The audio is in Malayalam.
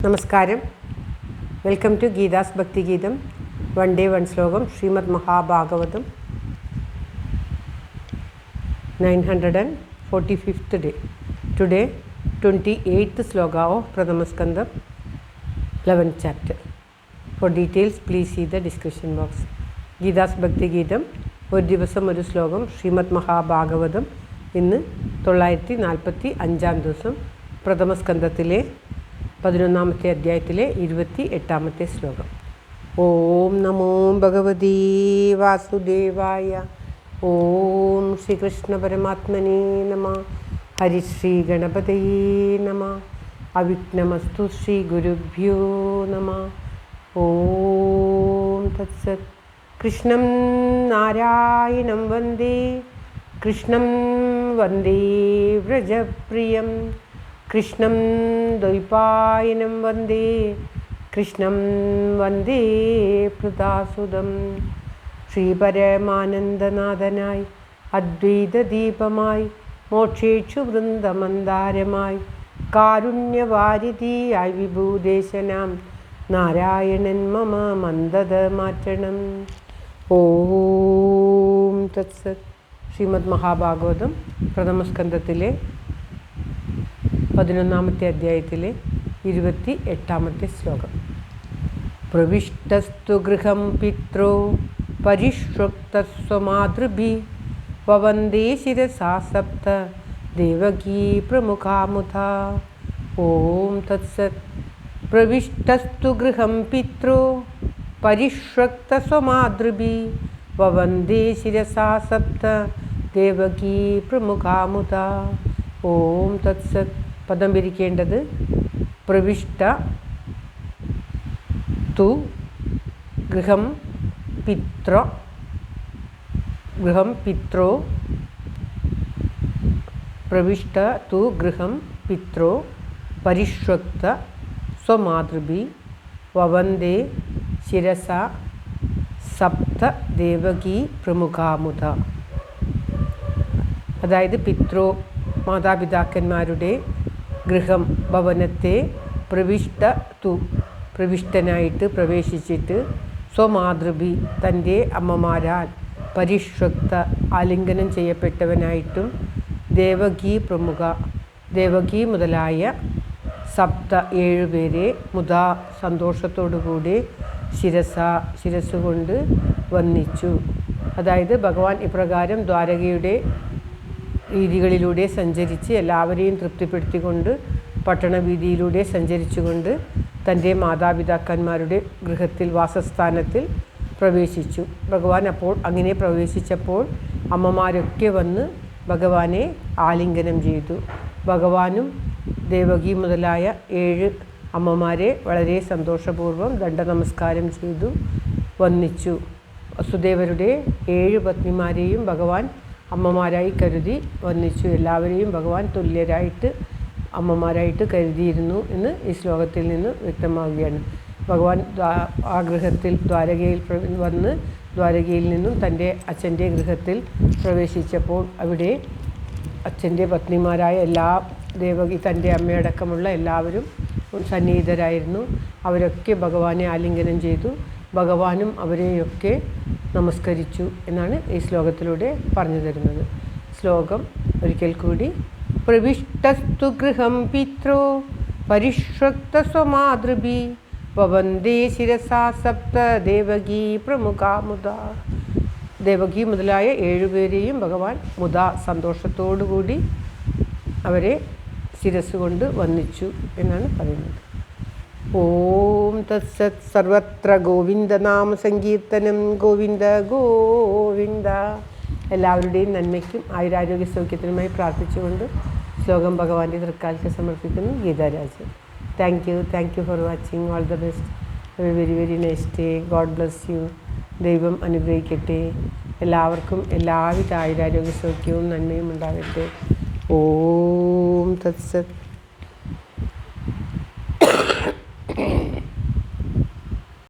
നമസ്കാരം. വെൽക്കം ടു ഗീതാസ് ഭക്തിഗീതം. വൺ ഡേ വൺ ശ്ലോകം. ശ്രീമദ് Mahabhagavatam 945th day. Today 28th sloka of Pradhama Skandam 11th chapter. For details please see the discussion box. Geetha's Bhakthigeetham ഒരു ദിവസം ഒരു ശ്ലോകം. ശ്രീമദ് മഹാഭാഗവതം ഇന്ന് 945 ദിവസം. പ്രഥമസ്കന്ധത്തിലെ 11ാമത്തെ അധ്യായത്തിലെ 28ാമത്തെ ശ്ലോകം. ഓം നമോ ഭഗവതീ വാസുദേവായ. ഓം ശ്രീകൃഷ്ണ പരമാത്മനേ നമഃ. ഹരിശ്രീ ഗണപതയേ നമഃ. അവിഘ്നമസ്തു ശ്രീ ഗുരുഭ്യോ നമഃ. ഓം തത്സത്. കൃഷ്ണം നാരായണം വന്ദേ. കൃഷ്ണം വന്ദേ വ്രജപ്രിയം. കൃഷ്ണം ദ്വൈപായനം വന്ദേ. കൃഷ്ണം വന്ദേ പൃഥാസുതം. ശ്രീപരമാനന്ദനാഥനായി അദ്വൈതദീപമായി മോക്ഷേക്ഷു വൃന്ദമന്ദാരമായി കാരുണ്യവാരിധിയായി വിഭൂദേശനാം നാരായണൻ മമ മന്ദത മാറ്റണം. ഓം തത്സത്. ശ്രീമദ് മഹാഭാഗവതം പ്രഥമസ്കന്ധത്തിലെ 11ാമത്തെ അധ്യായത്തിലെ 28ാമത്തെ ശ്ലോകം. പ്രവിഷ്ടസ്തു ഗൃഹം പിത്രോ പരിഷ്വക്തസ്വമാതൃഭി വവന്ദേ ശിരസാ സപ്ത ദേവകീ പ്രമുഖാമുധാ. ഓം തത്സത്. പ്രവിഷ്ടസ്തു ഗൃഹം പിത്രോ പരിഷ്വക്തസ്വമാതൃഭി വവന്ദേ ശിരസാ സപ്ത ദേവകീ പ്രമുഖാമുധാ. ഓം തത്സത്. പദം പിരിക്കേണ്ടത് പ്രവിഷ്ട തു ഗൃഹം പിത്രോ പ്രവിഷ്ട തു ഗൃഹം പിത്രോ പരിഷ്വക്ത സ്വമാതൃഭി വവന്ദേ ശിരസ സപ്ത ദേവകീ പ്രമുഖാമുധ. അതായത് പിത്രോ മാതാപിതാക്കന്മാരുടെ ഗൃഹം ഭവനത്തെ പ്രവിഷ്ട തു പ്രവിഷ്ടനായിട്ട് പ്രവേശിച്ചിട്ട് സ്വമാതൃഭി തൻ്റെ അമ്മമാരാൽ പരിഷ്വക്ത ആലിംഗനം ചെയ്യപ്പെട്ടവനായിട്ടും ദേവകീ പ്രമുഖ ദേവകീ മുതലായ സപ്ത 7 പേരെ മുതാ സന്തോഷത്തോടുകൂടി ശിരസ്സുകൊണ്ട് വന്ദിച്ചു. അതായത് ഭഗവാൻ ഇപ്രകാരം ദ്വാരകയുടെ രീതികളിലൂടെ സഞ്ചരിച്ച് എല്ലാവരെയും തൃപ്തിപ്പെടുത്തിക്കൊണ്ട് പട്ടണവീതിയിലൂടെ സഞ്ചരിച്ചുകൊണ്ട് തൻ്റെ മാതാപിതാക്കന്മാരുടെ ഗൃഹത്തിൽ വാസസ്ഥാനത്തിൽ പ്രവേശിച്ചു. ഭഗവാൻ അപ്പോൾ അങ്ങനെ പ്രവേശിച്ചപ്പോൾ അമ്മമാരൊക്കെ വന്ന് ഭഗവാനെ ആലിംഗനം ചെയ്തു. ഭഗവാനും ദേവകി മുതലായ 7 അമ്മമാരെ വളരെ സന്തോഷപൂർവ്വം ദണ്ഡനമസ്കാരം ചെയ്തു വന്ദിച്ചു. വസുദേവരുടെ 7 പത്നിമാരെയും ഭഗവാൻ അമ്മമാരായി കരുതി വന്ദിച്ചു. എല്ലാവരെയും ഭഗവാൻ തുല്യരായിട്ട് അമ്മമാരായിട്ട് കരുതിയിരുന്നു എന്ന് ഈ ശ്ലോകത്തിൽ നിന്ന് വ്യക്തമാവുകയാണ്. ഭഗവാൻ ആ ഗൃഹത്തിൽ ദ്വാരകയിൽ വന്ന് ദ്വാരകയിൽ നിന്നും തൻ്റെ അച്ഛൻ്റെ ഗൃഹത്തിൽ പ്രവേശിച്ചപ്പോൾ അവിടെ അച്ഛൻ്റെ പത്നിമാരായ എല്ലാ ദേവകി തൻ്റെ അമ്മയടക്കമുള്ള എല്ലാവരും സന്നിഹിതരായിരുന്നു. അവരൊക്കെ ഭഗവാനെ ആലിംഗനം ചെയ്തു. ഭഗവാനും അവരെയൊക്കെ നമസ്കരിച്ചു എന്നാണ് ഈ ശ്ലോകത്തിലൂടെ പറഞ്ഞു തരുന്നത്. ശ്ലോകം ഒരിക്കൽ കൂടി. പ്രവിഷ്ടസ്തു ഗൃഹം പിത്രോ പരിഷ്വക്ത സ്വമാതൃഭി വവന്ദേ ശിരസാ സപ്ത ദേവകീ പ്രമുഖാമുധാ. ദേവകി മുതലായ 7 പേരെയും ഭഗവാൻ മുതാ സന്തോഷത്തോടുകൂടി അവരെ ശിരസ്സുകൊണ്ട് വന്ദിച്ചു എന്നാണ് പറയുന്നത്. ഓം തത്സത്. സർവത്ര ഗോവിന്ദനാമ സങ്കീർത്തനം. ഗോവിന്ദ ഗോവിന്ദ. എല്ലാവരുടെയും നന്മയ്ക്കും ആയുരാരോഗ്യ സൗഖ്യത്തിനുമായി പ്രാർത്ഥിച്ചുകൊണ്ട് ശ്ലോകം ഭഗവാന്റെ തൃക്കാൽക്ക് സമർപ്പിക്കുന്നു. Geetharaj. Thank you for watching. All the best. Have a very very nice day. God bless you. ദൈവം അനുഗ്രഹിക്കട്ടെ. എല്ലാവർക്കും എല്ലാവിധ ആയുരാരോഗ്യ സൗഖ്യവും നന്മയും ഉണ്ടാകട്ടെ. ഓം തത്സത്.